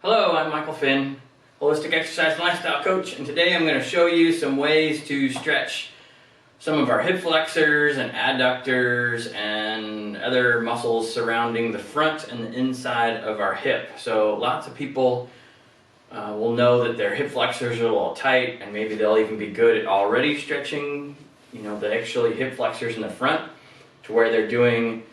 Hello, I'm Michael Finn, holistic exercise and lifestyle coach, and today I'm going to show you some ways to stretch some of our hip flexors and adductors and other muscles surrounding the front and the inside of our hip. So lots of people will know that their hip flexors are a little tight, and maybe they'll even be good at already stretching, the actually hip flexors in the front to where they're doing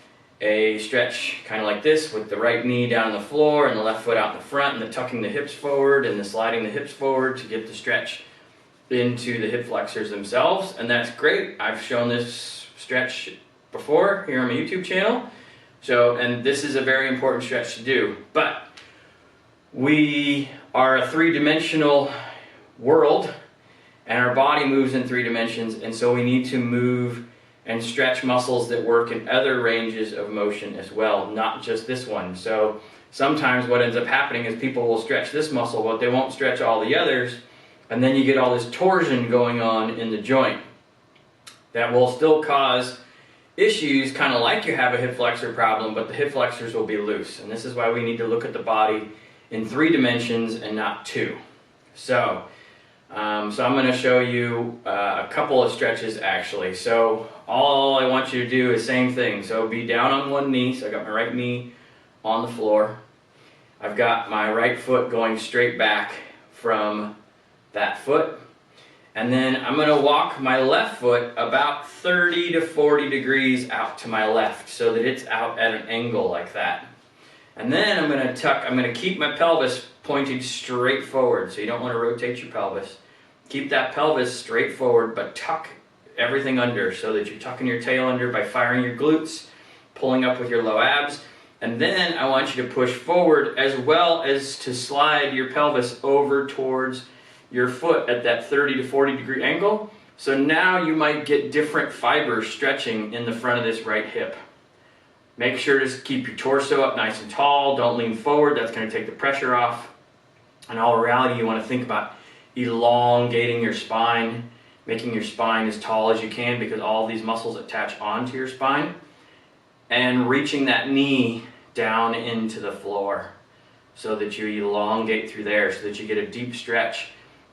a stretch kind of like this with the right knee down on the floor and the left foot out in the front, and the tucking the hips forward and the sliding the hips forward to get the stretch into the hip flexors themselves. And that's great. I've shown this stretch before here on my YouTube channel. And this is a very important stretch to do. But we are a three-dimensional world and our body moves in 3 dimensions, and so we need to move and stretch muscles that work in other ranges of motion as well, not just this one. So sometimes what ends up happening is people will stretch this muscle, but they won't stretch all the others, and then you get all this torsion going on in the joint that will still cause issues, kind of like you have a hip flexor problem, but the hip flexors will be loose. And this is why we need to look at the body in 3 dimensions and not 2. So I'm going to show you a couple of stretches actually. So all I want you to do is same thing. So be down on one knee. So I got my right knee on the floor. I've got my right foot going straight back from that foot. And then I'm going to walk my left foot about 30 to 40 degrees out to my left so that it's out at an angle like that. And then I'm going to keep my pelvis pointing straight forward. So you don't want to rotate your pelvis. Keep that pelvis straight forward, but tuck everything under so that you're tucking your tail under by firing your glutes, pulling up with your low abs. And then I want you to push forward as well as to slide your pelvis over towards your foot at that 30 to 40 degree angle. So now you might get different fibers stretching in the front of this right hip. Make sure to keep your torso up nice and tall. Don't lean forward. That's going to take the pressure off. In all reality, you want to think about elongating your spine, making your spine as tall as you can because all these muscles attach onto your spine, and reaching that knee down into the floor so that you elongate through there so that you get a deep stretch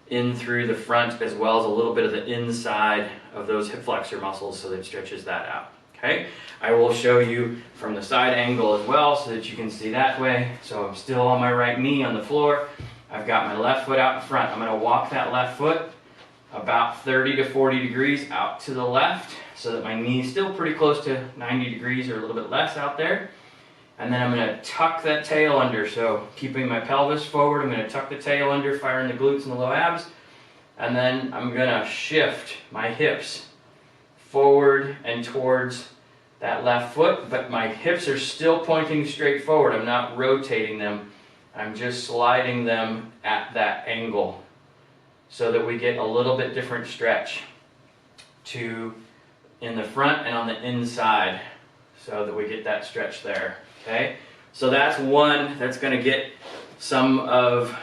in through the front as well as a little bit of the inside of those hip flexor muscles so that it stretches that out. Okay, I will show you from the side angle as well so that you can see that way. So I'm still on my right knee on the floor. I've got my left foot out in front. I'm going to walk that left foot about 30 to 40 degrees out to the left so that my knee is still pretty close to 90 degrees or a little bit less out there. And then I'm going to tuck that tail under. So keeping my pelvis forward, I'm going to tuck the tail under, firing the glutes and the low abs. And then I'm going to shift my hips forward and towards that left foot, but my hips are still pointing straight forward. I'm not rotating them. I'm just sliding them at that angle so that we get a little bit different stretch in the front and on the inside so that we get that stretch there. Okay, so that's one that's going to get some of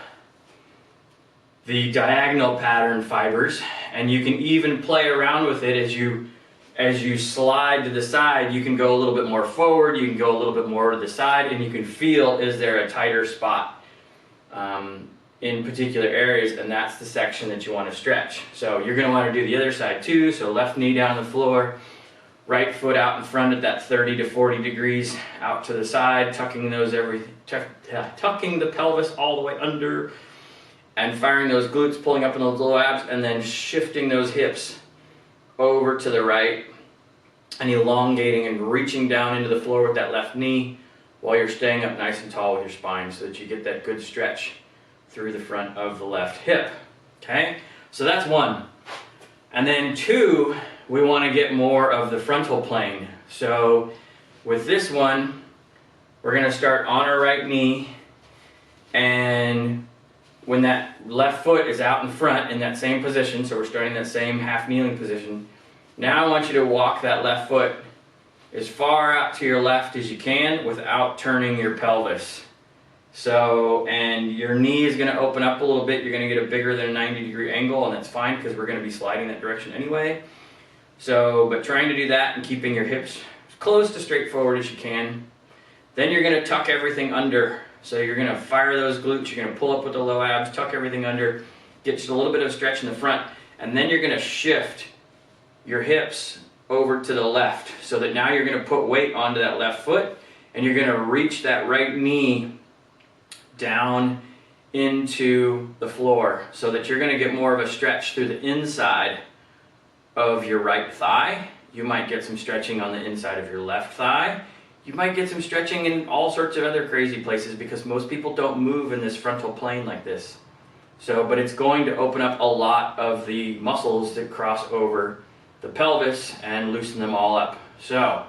the diagonal pattern fibers, and you can even play around with it as you slide to the side. You can go a little bit more forward, you can go a little bit more to the side, and you can feel, is there a tighter spot in particular areas, and that's the section that you want to stretch. So you're going to want to do the other side too. So left knee down the floor, right foot out in front at that 30 to 40 degrees out to the side, tucking the pelvis all the way under and firing those glutes, pulling up in those low abs, and then shifting those hips over to the right and elongating and reaching down into the floor with that left knee while you're staying up nice and tall with your spine so that you get that good stretch through the front of the left hip. Okay, so that's one. And then 2, we want to get more of the frontal plane. So with this one, we're going to start on our right knee, and when that left foot is out in front in that same position, so we're starting that same half kneeling position, now I want you to walk that left foot as far out to your left as you can without turning your pelvis. So, and your knee is going to open up a little bit. You're going to get a bigger than a 90 degree angle, and that's fine because we're going to be sliding that direction anyway. So, but trying to do that and keeping your hips as close to straightforward as you can. Then you're going to tuck everything under So you're gonna fire those glutes, you're gonna pull up with the low abs, tuck everything under, get just a little bit of stretch in the front, and then you're gonna shift your hips over to the left so that now you're gonna put weight onto that left foot and you're gonna reach that right knee down into the floor so that you're gonna get more of a stretch through the inside of your right thigh. You might get some stretching on the inside of your left thigh. You might get some stretching in all sorts of other crazy places because most people don't move in this frontal plane like this. So, but it's going to open up a lot of the muscles that cross over the pelvis and loosen them all up. So,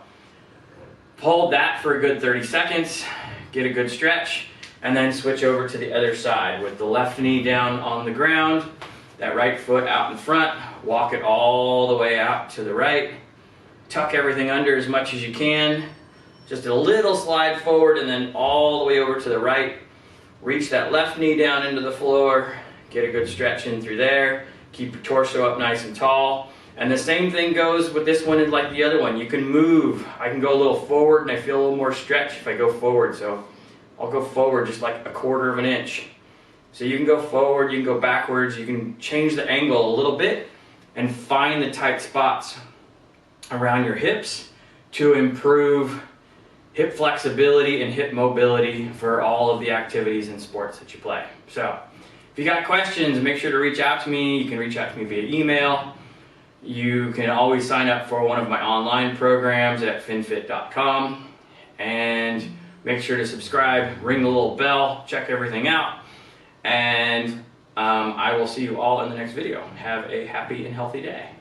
hold that for a good 30 seconds, get a good stretch, and then switch over to the other side with the left knee down on the ground, that right foot out in front, walk it all the way out to the right, tuck everything under as much as you can, just a little slide forward and then all the way over to the right. Reach that left knee down into the floor, get a good stretch in through there, keep your torso up nice and tall. And the same thing goes with this one and like the other one. You can move. I can go a little forward and I feel a little more stretch if I go forward. So I'll go forward just like 1/4 of an inch. So you can go forward, you can go backwards, you can change the angle a little bit and find the tight spots around your hips to improve hip flexibility and hip mobility for all of the activities and sports that you play. So if you got questions, make sure to reach out to me. You can reach out to me via email. You can always sign up for one of my online programs at finfit.com, and make sure to subscribe, ring the little bell, check everything out, and I will see you all in the next video. Have a happy and healthy day.